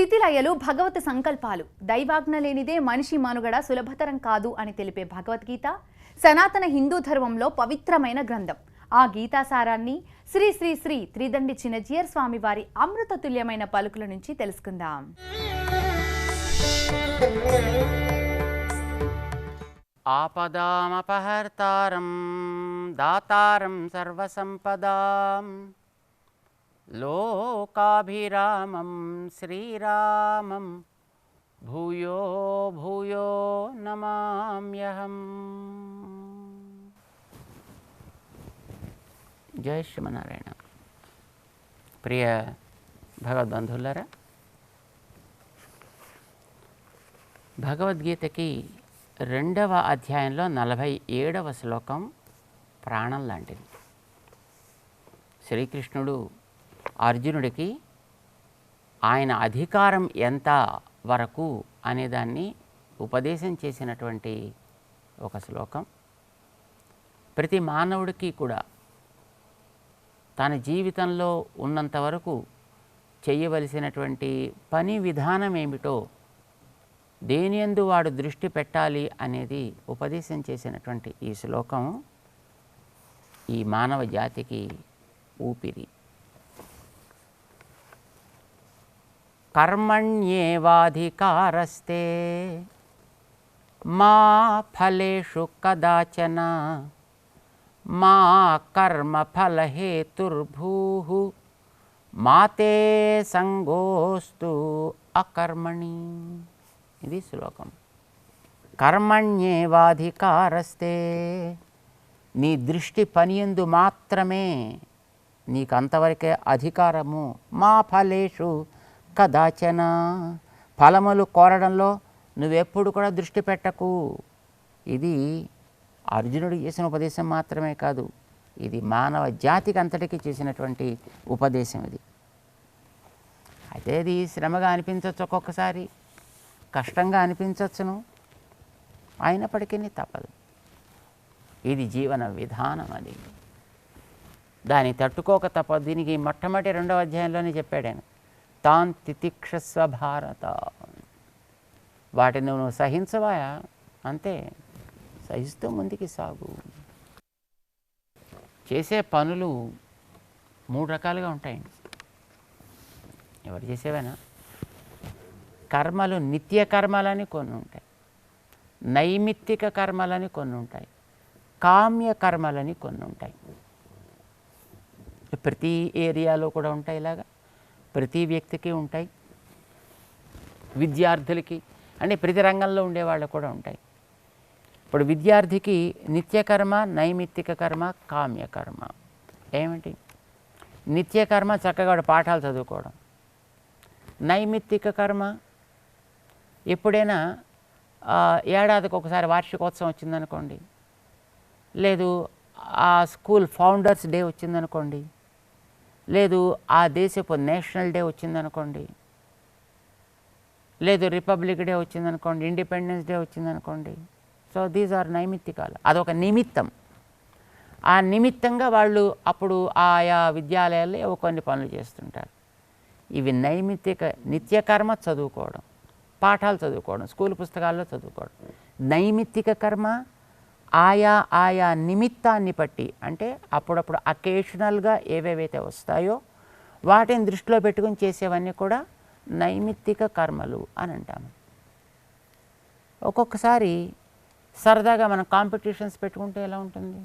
స్థితిలయలు భగవత్ సంకల్పాలు. దైవాజ్ఞ లేనిదే మనిషి మనుగడ సులభతరం కాదు అని తెలిపే భగవద్గీత సనాతన హిందూ ధర్మంలో పవిత్రమైన గ్రంథం. ఆ గీతాసారాన్ని శ్రీ శ్రీ శ్రీ త్రిదండి చిన్నజీయర్ స్వామి వారి అమృతతుల్యమైన పలుకుల నుంచి తెలుసుకుందాం. ఆపదామపహర్తారం దాతారం సర్వసంపదాం లోకాభిరామం శ్రీరామం భూయో భూయో నమామ్యహం. జై శ్రీమన్నారాయణ. ప్రియ భగవద్బంధువులారా, భగవద్గీతకి 2వ అధ్యాయంలో 47వ శ్లోకం ప్రాణం లాంటిది. శ్రీకృష్ణుడు అర్జునుడికి ఆయన అధికారం ఎంత వరకు అనేదాన్ని ఉపదేశం చేసినటువంటి ఒక శ్లోకం. ప్రతి మానవుడికి కూడా తన జీవితంలో ఉన్నంత వరకు చేయవలసినటువంటి పని విధానం ఏమిటో, దేనియందు వాడు దృష్టి పెట్టాలి అనేది ఉపదేశం చేసినటువంటి ఈ శ్లోకం ఈ మానవ జాతికి ఊపిరి. కర్మణ్యేవాధికారస్తే మా ఫలేషు కదాచన మా కర్మఫలహేతుర్భూః మాతే సంగోస్తు అకర్మణి. ఇది శ్లోకం. కర్మణ్యేవాధికారస్తే, నీ దృష్టి పనియందు మాత్రమే నీకు అంతవరకే అధికారము. మా ఫలేషు కదాచన, ఫలములు కోరడంలో నువ్వెప్పుడు కూడా దృష్టి పెట్టకు. ఇది అర్జునుడు చేసిన ఉపదేశం మాత్రమే కాదు, ఇది మానవ జాతికి అంతటికీ చేసినటువంటి ఉపదేశం. ఇది అయితే ఇది శ్రమగా అనిపించవచ్చు, ఒక్కొక్కసారి కష్టంగా అనిపించవచ్చును, అయినప్పటికీ తప్పదు. ఇది జీవన విధానం. అది దాన్ని తట్టుకోక తప్పదు. దీనికి మొట్టమొదటి 2వ అధ్యాయంలోనే చెప్పాడాను, తాన్ తితిక్షస్వ భారత. వాటిని నువ్వు సహించవా, అంతే, సహిస్తూ ముందుకి సాగు. చేసే పనులు 3 రకాలుగా ఉంటాయండి. ఎవరు చేసేవేనా? కర్మలు నిత్య కర్మలని కొన్ని ఉంటాయి, నైమిత్తిక కర్మలని కొన్ని ఉంటాయి, కామ్య కర్మలని కొన్ని ఉంటాయి. ప్రతి ఏరియాలో కూడా ఉంటాయి, ఇలాగా ప్రతి వ్యక్తికి ఉంటాయి. విద్యార్థులకి అంటే ప్రతి రంగంలో ఉండేవాళ్ళు కూడా ఉంటాయి. ఇప్పుడు విద్యార్థికి నిత్యకర్మ, నైమిత్తిక కర్మ, కామ్యకర్మ. ఏమిటి? నిత్యకర్మ చక్కగా పాఠాలు చదువుకోవడం. నైమిత్తిక కర్మ ఎప్పుడైనా ఏడాదికి ఒకసారి వార్షికోత్సవం వచ్చిందనుకోండి, లేదు ఆ స్కూల్ ఫౌండర్స్ డే వచ్చిందనుకోండి, లేదు ఆ దేశపు నేషనల్ డే వచ్చిందనుకోండి, లేదు రిపబ్లిక్ డే వచ్చిందనుకోండి, ఇండిపెండెన్స్ డే వచ్చిందనుకోండి. సో దీస్ ఆర్ నైమిత్తికాలు. అదొక నిమిత్తం. ఆ నిమిత్తంగా వాళ్ళు అప్పుడు ఆయా విద్యాలయాల్లో కొన్ని పనులు చేస్తుంటారు. ఇవి నైమిత్తిక. నిత్యకర్మ చదువుకోవడం, పాఠాలు చదువుకోవడం, స్కూల్ పుస్తకాల్లో చదువుకోవడం. నైమిత్తిక కర్మ ఆయా నిమిత్తాన్ని బట్టి, అంటే అప్పుడప్పుడు అకేషనల్గా ఏవేవైతే వస్తాయో వాటిని దృష్టిలో పెట్టుకుని చేసేవన్నీ కూడా నైమిత్తిక కర్మలు అని అంటాము. ఒక్కొక్కసారి సరదాగా మనం కాంపిటీషన్స్ పెట్టుకుంటే ఎలా ఉంటుంది?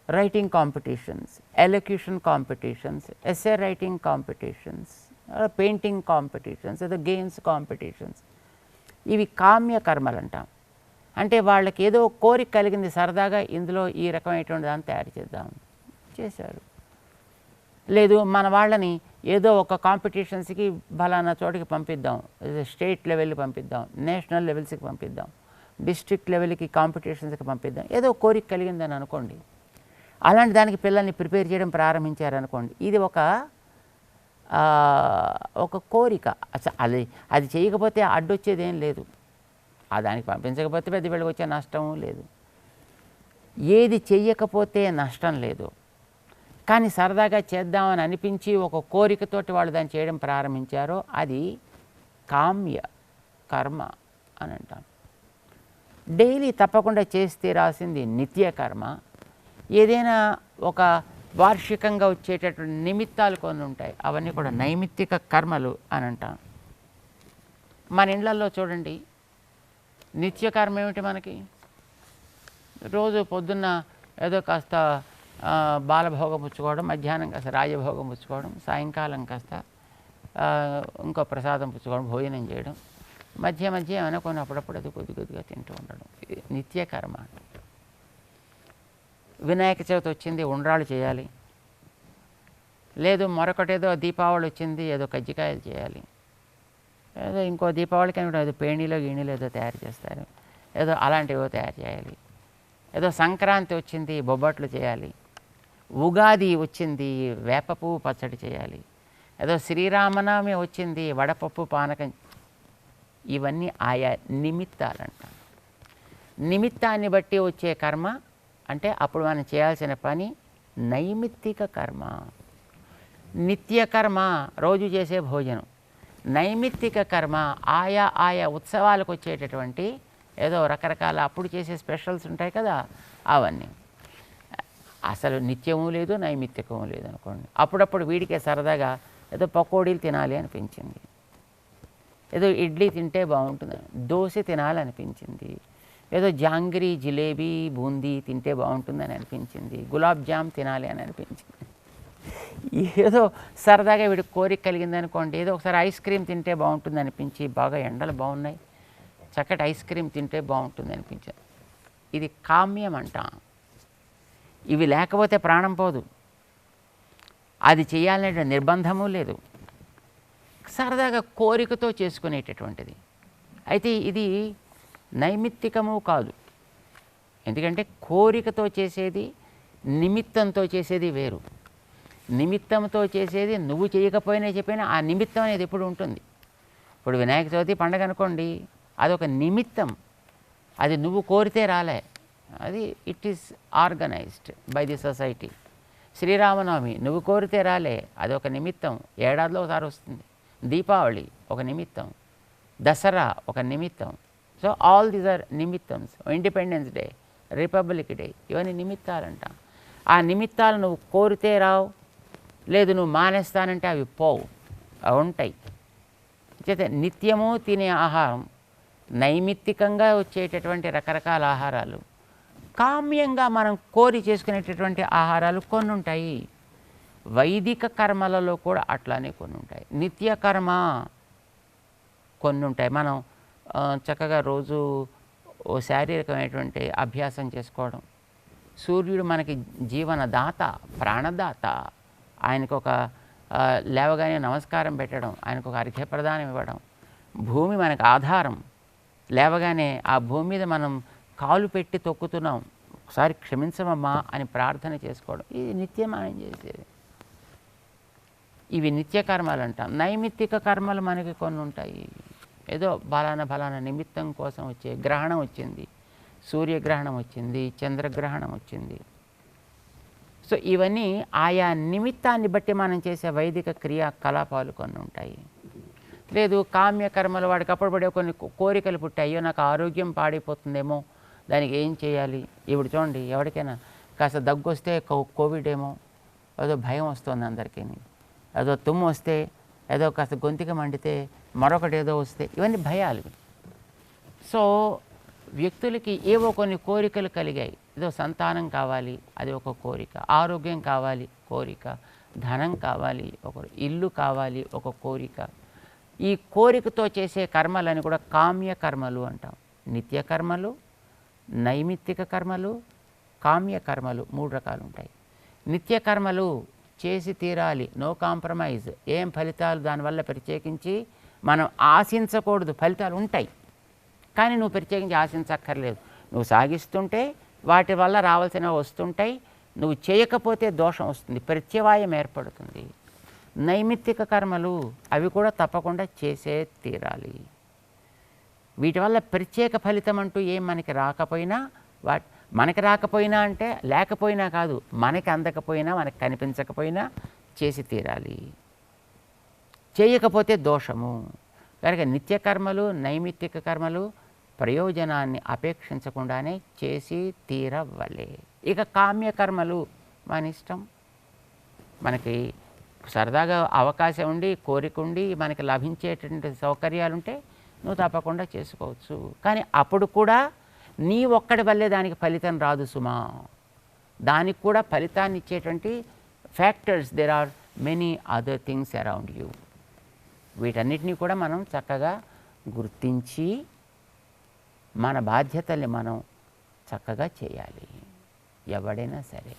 Writing competitions, elocution competitions, essay writing competitions, painting competitions, ఏదో గేమ్స్ కాంపిటీషన్స్. ఇవి కామ్య కర్మలు అంటాం. అంటే వాళ్ళకి ఏదో కోరిక కలిగింది, సరదాగా ఇందులో ఈ రకమైనటువంటి దాన్ని తయారు చేద్దాం, చేశారు. లేదు మన వాళ్ళని ఏదో ఒక కాంపిటీషన్స్కి ఫలానా చోటికి పంపిద్దాం, స్టేట్ లెవెల్కి పంపిద్దాం, నేషనల్ లెవెల్స్కి పంపిద్దాం, డిస్ట్రిక్ట్ లెవెల్కి కాంపిటీషన్స్కి పంపిద్దాం, ఏదో కోరిక కలిగిందని అనుకోండి. అలాంటి దానికి పిల్లల్ని ప్రిపేర్ చేయడం ప్రారంభించారనుకోండి, ఇది ఒక కోరిక. అది చేయకపోతే అడ్డొచ్చేది ఏం లేదు, దానికి పంపించకపోతే పెద్ద వీళ్ళకి వచ్చే నష్టం లేదు. ఏది చెయ్యకపోతే నష్టం లేదు, కానీ సరదాగా చేద్దామని అనిపించి ఒక కోరికతోటి వాళ్ళు దాన్ని చేయడం ప్రారంభించారో అది కామ్య కర్మ అని అంటాం. డైలీ తప్పకుండా చేసి తీరాల్సింది నిత్య కర్మ. ఏదైనా ఒక వార్షికంగా వచ్చేటటువంటి నిమిత్తాలు కొన్ని ఉంటాయి, అవన్నీ కూడా నైమిత్తిక కర్మలు అని అంటాం. మన ఇళ్లల్లో చూడండి, నిత్యకర్మ ఏమిటి మనకి? రోజు పొద్దున్న ఏదో కాస్త బాలభోగం పుచ్చుకోవడం, మధ్యాహ్నం కాస్త రాజభోగం పుచ్చుకోవడం, సాయంకాలం కాస్త ఇంకో ప్రసాదం పుచ్చుకోవడం, భోజనం చేయడం, మధ్య మధ్య అనుకుని అప్పుడప్పుడు అది కొద్ది కొద్దిగా తింటూ ఉండడం, నిత్యకర్మ. వినాయక చవితి వచ్చింది, ఉండ్రాళ్ళు చేయాలి. లేదు మరొకటేదో దీపావళి వచ్చింది, ఏదో కజ్జికాయలు చేయాలి. ఏదో ఇంకో దీపావళికి ఏదో పేణీలో గీణీలో ఏదో తయారు చేస్తారు, ఏదో అలాంటివో తయారు చేయాలి. ఏదో సంక్రాంతి వచ్చింది, బొబ్బట్లు చేయాలి. ఉగాది వచ్చింది, వేప పువ్వు పచ్చడి చేయాలి. ఏదో శ్రీరామనవమి వచ్చింది, వడపప్పు పానకం. ఇవన్నీ ఆయా నిమిత్తాలంట. నిమిత్తాన్ని బట్టి వచ్చే కర్మ అంటే అప్పుడు మనం చేయాల్సిన పని నైమిత్తిక కర్మ. నిత్య కర్మ రోజు చేసే భోజనం. నైమిత్తిక కర్మ ఆయా ఉత్సవాలకు వచ్చేటటువంటి ఏదో రకరకాల అప్పుడు చేసే స్పెషల్స్ ఉంటాయి కదా, అవన్నీ. అసలు నిత్యము లేదు, నైమిత్తికము లేదు అనుకోండి. అప్పుడప్పుడు వీడికే సరదాగా ఏదో పకోడీలు తినాలి అనిపించింది, ఏదో ఇడ్లీ తింటే బాగుంటుంది, దోశ తినాలనిపించింది, ఏదో జాంగ్రీ జిలేబీ బూందీ తింటే బాగుంటుందని అనిపించింది, గులాబ్ జామ్ తినాలి అని అనిపించింది. ఏదో సరదాగా వీడి కోరిక కలిగింది అనుకోండి, ఏదో ఒకసారి ఐస్ క్రీమ్ తింటే బాగుంటుంది అనిపించి, బాగా ఎండలు బాగున్నాయి, చక్కటి ఐస్ క్రీమ్ తింటే బాగుంటుంది అనిపించింది. ఇది కామ్యం అంటాం. ఇవి లేకపోతే ప్రాణం పోదు, అది చేయాలనే నిర్బంధము లేదు, సరదాగా కోరికతో చేసుకునేటటువంటిది. అయితే ఇది నైమిత్తికము కాదు. ఎందుకంటే కోరికతో చేసేది నిమిత్తంతో చేసేది వేరు. నిమిత్తంతో చేసేది నువ్వు చేయకపోయినా చెప్పినా ఆ నిమిత్తం అనేది ఎప్పుడు ఉంటుంది. ఇప్పుడు వినాయక చవితి పండుగ అనుకోండి, అదొక నిమిత్తం, అది నువ్వు కోరితే రాలే, అది it is organized by the society. Sriramanavami నువ్వు కోరితే రాలే, అదొక నిమిత్తం, ఏడాదిలో ఒకసారి వస్తుంది. దీపావళి ఒక నిమిత్తం, దసరా ఒక నిమిత్తం. సో ఆల్ దీస్ ఆర్ నిమిత్తమ్స్. ఇండిపెండెన్స్ డే, రిపబ్లిక్ డే, ఇవన్నీ నిమిత్తాలంటాం. ఆ నిమిత్తాలు నువ్వు కోరితే రావు, లేదు నువ్వు మానేస్తానంటే అవి పోవు, అవి ఉంటాయి. చేత నిత్యము తినే ఆహారం, నైమిత్తికంగా వచ్చేటటువంటి రకరకాల ఆహారాలు, కామ్యంగా మనం కోరి చేసుకునేటటువంటి ఆహారాలు కొన్ని ఉంటాయి. వైదిక కర్మలలో కూడా అట్లానే కొన్ని ఉంటాయి. నిత్య కర్మ కొన్ని ఉంటాయి. మనం చక్కగా రోజు ఓ శారీరకమైనటువంటి అభ్యాసం చేసుకోవడం. సూర్యుడు మనకి జీవనదాత, ప్రాణదాత. ఆయనకు ఒక లేవగానే నమస్కారం పెట్టడం, ఆయనకు ఒక అర్ఘ్యప్రదానం ఇవ్వడం. భూమి మనకు ఆధారం. లేవగానే ఆ భూమి మీద మనం కాలు పెట్టి తొక్కుతున్నాం, ఒకసారి క్షమించమమ్మా అని ప్రార్థన చేసుకోవడం. ఇది నిత్యం ఆయన చేసేది. ఇవి నిత్య కర్మలు అంటాం. నైమిత్తిక కర్మలు మనకి కొన్ని ఉంటాయి. ఏదో బలానా నిమిత్తం కోసం వచ్చే గ్రహణం వచ్చింది, సూర్యగ్రహణం వచ్చింది, చంద్రగ్రహణం వచ్చింది. సో ఇవన్నీ ఆయా నిమిత్తాన్ని బట్టి మనం చేసే వైదిక క్రియాకలాపాలు కొన్ని ఉంటాయి. లేదు కామ్యకర్మలు, వాడికి అప్పుడప్పుడే కొన్ని కోరికలు పుట్టాయి, అయ్యో నాకు ఆరోగ్యం పాడైపోతుందేమో, దానికి ఏం చేయాలి. ఇప్పుడు చూడండి, ఎవరికైనా కాస్త దగ్గు వస్తే కోవిడ్ ఏమో ఏదో భయం వస్తుంది అందరికీ, ఏదో తుమ్ము వస్తే, ఏదో కాస్త గొంతుక మండితే, మరొకటి ఏదో వస్తే, ఇవన్నీ భయాలు. సో వ్యక్తులకి ఏవో కొన్ని కోరికలు కలిగాయి. ఏదో సంతానం కావాలి, అది ఒక కోరిక. ఆరోగ్యం కావాలి, కోరిక. ధనం కావాలి, ఒక ఇల్లు కావాలి, ఒక కోరిక. ఈ కోరికతో చేసే కర్మలని కూడా కామ్య కర్మలు అంటాం. నిత్య కర్మలు, నైమిత్తిక కర్మలు, కామ్య కర్మలు, 3 రకాలు ఉంటాయి. నిత్య కర్మలు చేసి తీరాలి, నో కాంప్రమైజ్. ఏం ఫలితాలు దానివల్ల ప్రత్యేకించి మనం ఆశించకూడదు. ఫలితాలు ఉంటాయి కానీ నువ్వు ప్రత్యేకించి ఆశించక్కర్లేదు. నువ్వు సాగిస్తుంటే వాటి వల్ల రావాల్సినవి వస్తుంటాయి. నువ్వు చేయకపోతే దోషం వస్తుంది, ప్రత్యవాయం ఏర్పడుతుంది. నైమిత్తిక కర్మలు అవి కూడా తప్పకుండా చేసే తీరాలి. వీటి వల్ల ప్రత్యేక ఫలితం అంటూ ఏం మనకి రాకపోయినా మనకి రాకపోయినా అంటే లేకపోయినా కాదు, మనకి అందకపోయినా మనకి కనిపించకపోయినా చేసి తీరాలి. చేయకపోతే దోషము. కనుక నిత్యకర్మలు నైమిత్తిక కర్మలు ప్రయోజనాన్ని అపేక్షించకుండానే చేసి తీరవలే. ఇక కామ్యకర్మలు మన ఇష్టం. మనకి సరదాగా అవకాశం ఉండి కోరిక ఉండి మనకి లభించేటువంటి సౌకర్యాలుంటే నువ్వు తప్పకుండా చేసుకోవచ్చు. కానీ అప్పుడు కూడా నీ ఒక్కడి వల్లే దానికి ఫలితం రాదు సుమా. దానికి కూడా ఫలితాన్ని ఇచ్చేటువంటి factors, there are many other things around you. వీటన్నిటినీ కూడా మనం చక్కగా గుర్తించి మన బాధ్యతల్ని మనం చక్కగా చేయాలి. ఎవడైనా సరే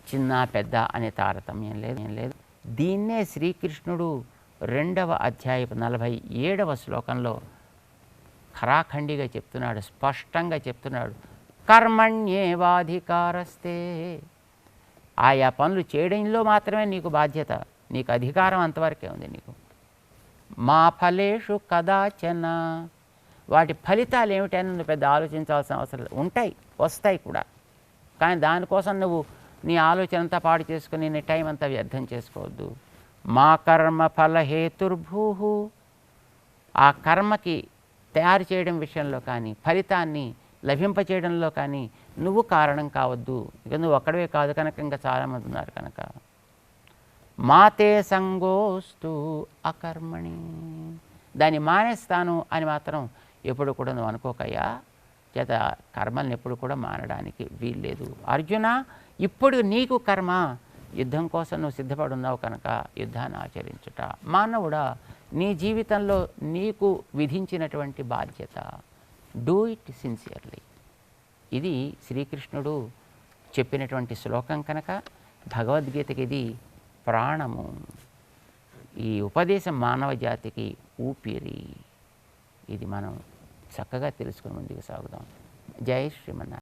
చిన్న పెద్ద అనే తారతమ్యం లేదు. దీన్నే శ్రీకృష్ణుడు 2వ అధ్యాయపు 47వ శ్లోకంలో ఖరాఖండిగా చెప్తున్నాడు, స్పష్టంగా చెప్తున్నాడు. కర్మణ్యేవాధికారస్తే. ఆయా పనులు చేయడంలో మాత్రమే నీకు బాధ్యత, నీకు అధికారం అంతవరకే ఉంది నీకు. మా ఫలేషు కదాచన. వాటి ఫలితాలు ఏమిటని నువ్వు పెద్ద ఆలోచించాల్సిన అవసరం లేదు. ఉంటాయి, వస్తాయి కూడా. కానీ దానికోసం నువ్వు నీ ఆలోచన అంతా పాడు చేసుకుని నీ టైం అంతా వ్యర్థం చేసుకోవద్దు. మా కర్మ ఫలహేతుర్భూ. ఆ కర్మకి తయారు చేయడం విషయంలో కానీ ఫలితాన్ని లభింపచేయడంలో కానీ నువ్వు కారణం కావద్దు. ఇక నువ్వు ఒక్కడవే కాదు కనుక ఇంకా చాలామంది ఉన్నారు కనుక. మాతే సంగోస్తు అకర్మణి. దాన్ని మానేస్తాను అని మాత్రం ఎప్పుడు కూడా నువ్వు అనుకోకయ్యా. చేత కర్మల్ని ఎప్పుడు కూడా మానడానికి వీల్లేదు. అర్జున, ఇప్పుడు నీకు కర్మ, యుద్ధం కోసం నువ్వు సిద్ధపడి ఉన్నావు కనుక యుద్ధాన్ని ఆచరించుట. మానవుడా, నీ జీవితంలో నీకు విధించినటువంటి బాధ్యత. Do it sincerely. ఇది శ్రీకృష్ణుడు చెప్పినటువంటి శ్లోకం కనుక భగవద్గీతకి ఇది ప్రాణము. ఈ ఉపదేశం మానవ జాతికి ఊపిరి. ఇది మనం చక్కగా తెలుసుకుని ముందుకు సాగుదాం. జై శ్రీమన్నారాయణ.